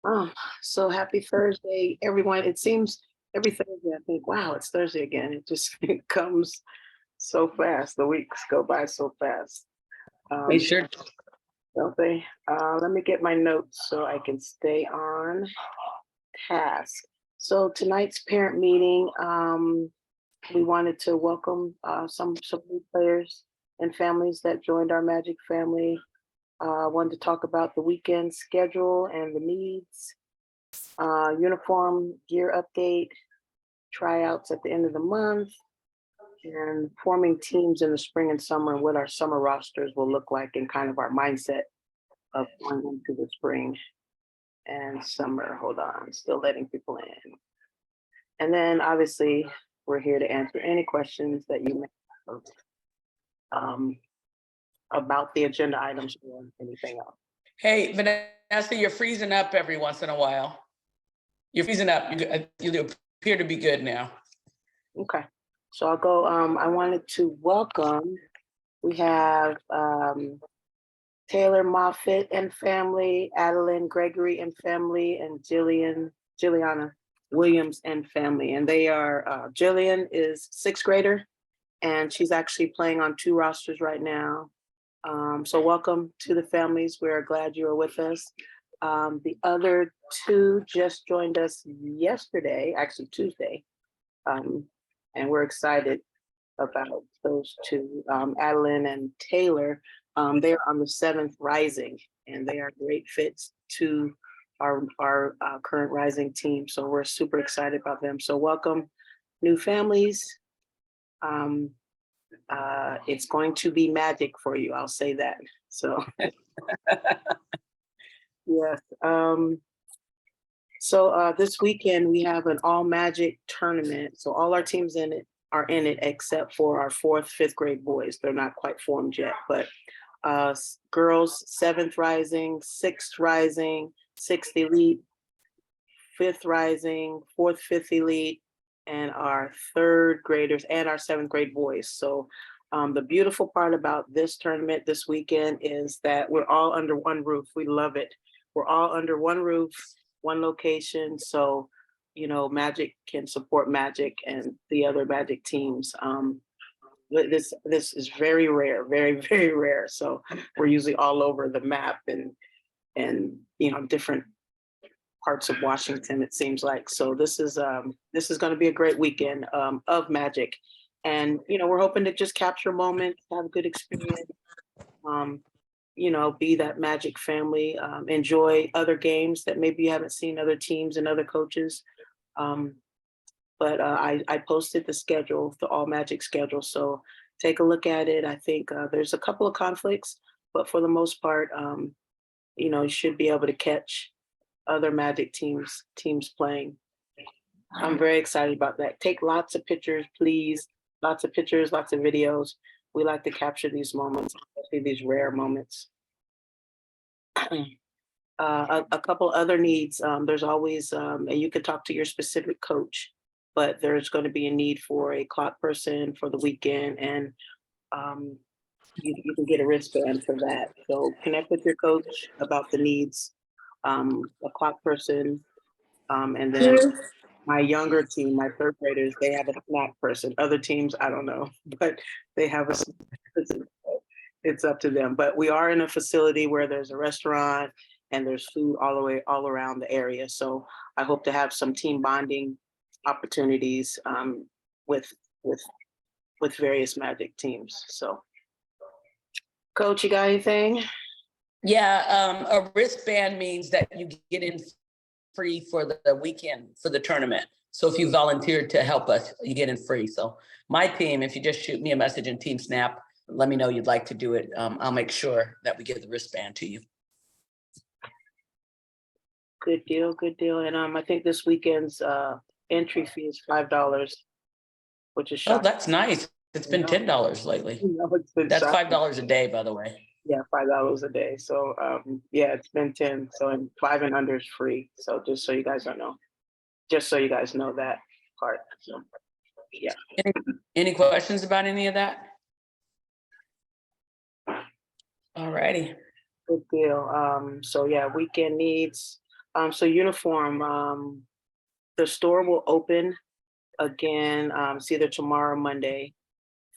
Oh, so happy Thursday, everyone. It seems every Thursday I think, wow, it's Thursday again. It just it comes so fast. The weeks go by so fast. They Um, sure. don't they? Let me get my notes so I can stay on task. So tonight's parent meeting, we wanted to welcome some new players and families that joined our Magic family. Wanted to talk about the weekend schedule and the needs, uniform gear update, tryouts at the end of the month, and forming teams in the spring and summer and what our summer rosters will look like and kind of our mindset of going into the spring and summer. Hold on, still letting people in. And then obviously, we're here to answer any questions that you may have um, about the agenda items or anything else. Hey, Vanessa, you're freezing up every once in a while. You're freezing up. You appear to be good now. Okay, so I'll go. I wanted to welcome, we have Taylor Moffitt and family, Adeline Gregory and family, and Jilliana Williams and family. And they are, Jillian is sixth grader, and she's actually playing on two rosters right now. So welcome to the families. We're glad you are with us. The other two just joined us yesterday, actually Tuesday, and we're excited about those two, Adeline and Taylor. They're on the seventh Rising, and they are great fits to our current Rising team. So we're super excited about them. So welcome, new families. Um, it's going to be magic for you. I'll say that. So yes. So this weekend we have an all magic tournament. So all our teams in it are in it except for our fourth, fifth grade boys. They're not quite formed yet, but girls, seventh Rising, sixth Rising, sixth Elite, fifth Rising, fourth, fifth Elite, and our third graders and our seventh grade boys. So the beautiful part about this tournament this weekend is that we're all under one roof. We love it. We're all under one roof, one location. So, you know, Magic can support Magic and the other Magic teams. This is very rare, very, very rare. So we're usually all over the map and you know, different parts of Washington, it seems like. So this is going to be a great weekend of Magic, and you know, we're hoping to just capture moments, have a good experience, um, you know, be that Magic family, enjoy other games that maybe you haven't seen, other teams and other coaches. Um, but I posted the schedule, the all Magic schedule, so take a look at it. I think there's a couple of conflicts, but for the most part, you know, you should be able to catch other Magic teams playing. I'm very excited about that. Take lots of pictures, please. Lots of pictures, lots of videos. We like to capture these moments, especially these rare moments. A couple other needs. There's always, and you could talk to your specific coach, but there's going to be a need for a clock person for the weekend, and um, you can get a wristband for that. So connect with your coach about the needs, a clock person, and then my younger team, my third graders, they have a snack person. Other teams, I don't know, but they have a snack person. It's up to them. But we are in a facility where there's a restaurant and there's food all around the area. So I hope to have some team bonding opportunities with with with various Magic teams. So, Coach, you got anything? Yeah, a wristband means that you get in free for the weekend for the tournament. So if you volunteered to help us, you get in free. So my team, if you just shoot me a message in Team Snap, let me know you'd like to do it. I'll make sure that we get the wristband to you. Good deal, good deal. And I think this weekend's entry fee is $5, which is Oh, shocking. that's nice. It's been $10 lately. You know, it's been That's shocking. $5 a day, by the way. Yeah, $5 a day. So yeah, it's been 10. So and 5 and under is free. So just so you guys don't know. Just so you guys know that part. So yeah. Any questions about any of that? All righty. Good deal. So yeah, weekend needs. So uniform, the store will open again, it's either tomorrow or Monday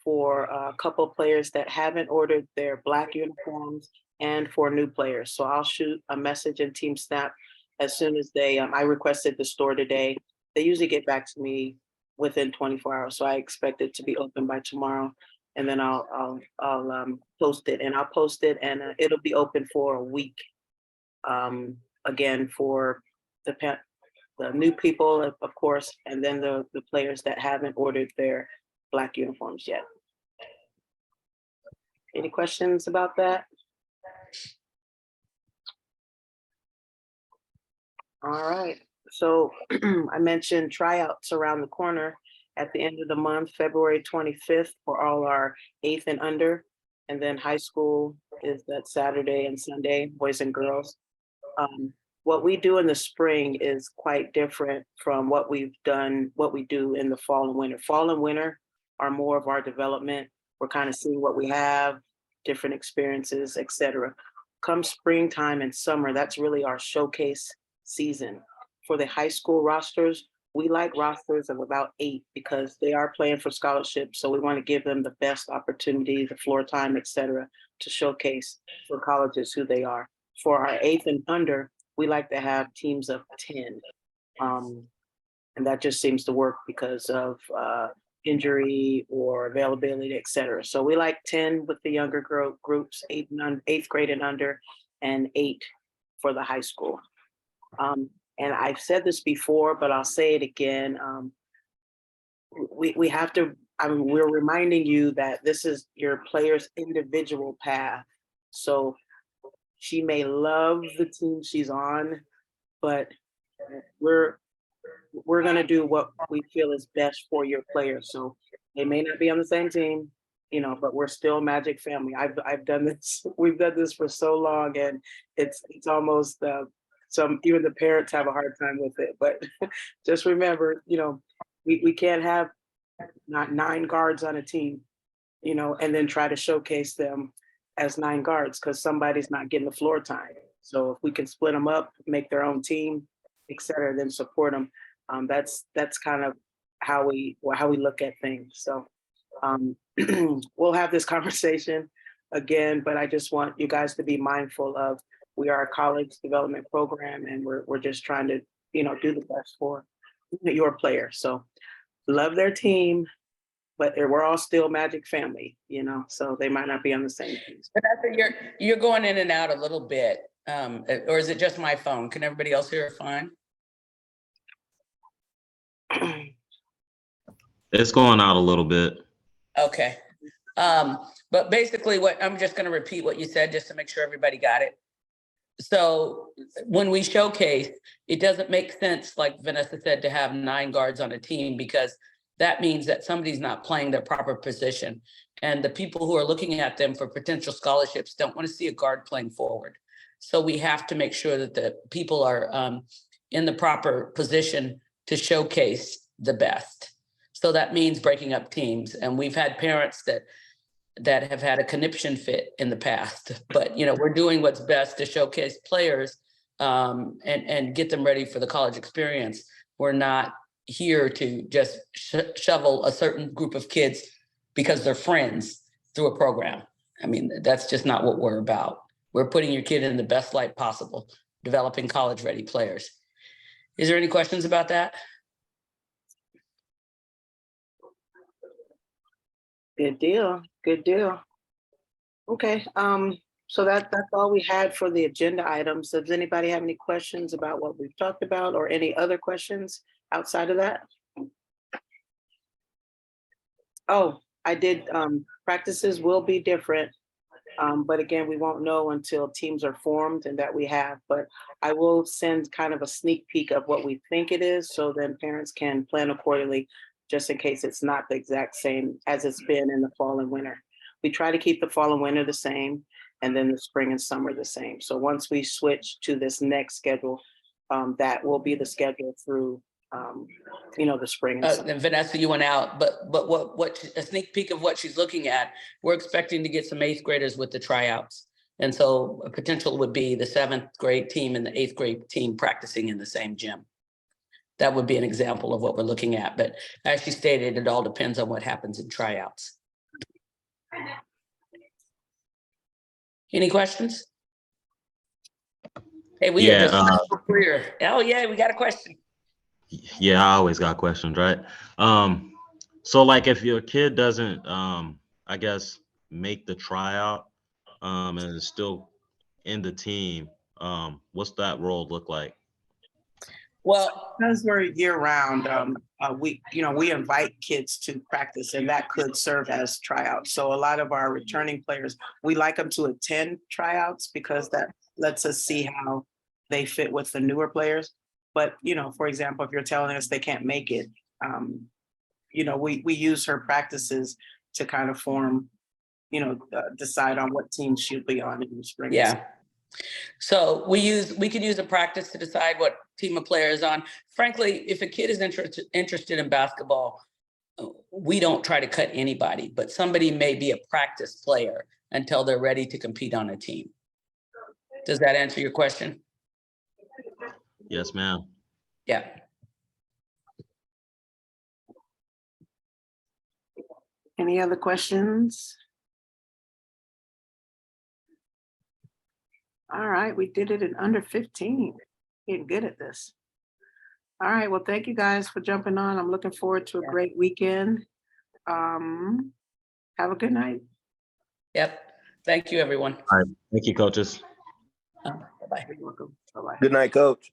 for a couple of players that haven't ordered their black uniforms and for new players. So I'll shoot a message in Team Snap as soon as I requested the store today. They usually get back to me within 24 hours. So I expect it to be open by tomorrow. And then I'll post it, and I'll post it, and it'll be open for a week. Again, for the new people, of course, and then the players that haven't ordered their black uniforms yet. Any questions about that? All right. So I mentioned tryouts around the corner at the end of the month, February 25th, for all our 8th and under. And then high school is that Saturday and Sunday, boys and girls. What we do in the spring is quite different from what we do in the fall and winter. Fall and winter are more of our development. We're kind of seeing what we have, different experiences, etc. Come springtime and summer, that's really our showcase season. For the high school rosters, we like rosters of about 8 because they are playing for scholarships. So we want to give them the best opportunity, the floor time, etc., to showcase for colleges who they are. For our 8th and under, we like to have teams of 10. And that just seems to work because of injury or availability, et cetera. So we like 10 with the younger groups, 8th grade and under, and 8 for the high school. And I've said this before, but I'll say it again. We have to, we're reminding you that this is your player's individual path. So she may love the team she's on, but we're going to do what we feel is best for your player. So they may not be on the same team, but we're still Magic family. I've done this. We've done this for so long, and it's almost even the parents have a hard time with it. But just remember, we can't have not 9 guards on a team, and then try to showcase them as 9 guards because somebody's not getting the floor time. So if we can split them up, make their own team, et cetera, then support them. That's kind of how we look at things. So we'll have this conversation again, but I just want you guys to be mindful of, we are a college development program, and we're just trying to, do the best for your player. So love their team, but we're all still Magic family, so they might not be on the same team. Vanessa, you're going in and out a little bit, or is it just my phone? Can everybody else hear it fine? It's going out a little bit. Okay. But basically I'm just going to repeat what you said just to make sure everybody got it. So when we showcase, it doesn't make sense, like Vanessa said, to have 9 guards on a team, because that means that somebody's not playing their proper position. And the people who are looking at them for potential scholarships don't want to see a guard playing forward. So we have to make sure that the people are in the proper position to showcase the best. So that means breaking up teams. And we've had parents that have had a conniption fit in the past, but we're doing what's best to showcase players and get them ready for the college experience. We're not here to just shovel a certain group of kids because they're friends through a program. That's just not what we're about. We're putting your kid in the best light possible, developing college ready players. Is there any questions about that? Good deal. Good deal. Okay. So that's all we had for the agenda items. Does anybody have any questions about what we've talked about, or any other questions outside of that? Oh, I did. Practices will be different. But again, we won't know until teams are formed and that we have, but I will send kind of a sneak peek of what we think it is, so then parents can plan accordingly, just in case it's not the exact same as it's been in the fall and winter. We try to keep the fall and winter the same, and then the spring and summer the same. So once we switch to this next schedule, that will be the schedule through, the spring and summer. And Vanessa, you went out, but what a sneak peek of what she's looking at. We're expecting to get some 8th graders with the tryouts, And so a potential would be the 7th grade team and the 8th grade team practicing in the same gym. That would be an example of what we're looking at. But as she stated, it all depends on what happens in tryouts. Any questions? Hey, we Yeah, have just career. Oh yeah, we got a question. Yeah, I always got questions, right? So like if your kid doesn't, I guess, make the tryout, and is still in the team, what's that role look like? Well, Because we're year round, we invite kids to practice, and that could serve as tryouts. So a lot of our returning players, we like them to attend tryouts because that lets us see how they fit with the newer players. But, for example, if you're telling us they can't make it, we use her practices to kind of form, decide on what team she'll be on in the spring. yeah. So we can use a practice to decide what team a player is on. Frankly, if a kid is interested in basketball, we don't try to cut anybody, but somebody may be a practice player until they're ready to compete on a team. Does that answer your question? Yes, ma'am. Yeah. Any other questions? All right, we did it in under 15. Getting good at this. All right, well, thank you guys for jumping on. I'm looking forward to a great weekend. Have a good night. Yep. Thank you, everyone. All right. Thank you, coaches. Bye-bye. You're welcome. Bye-bye. Good night, Coach.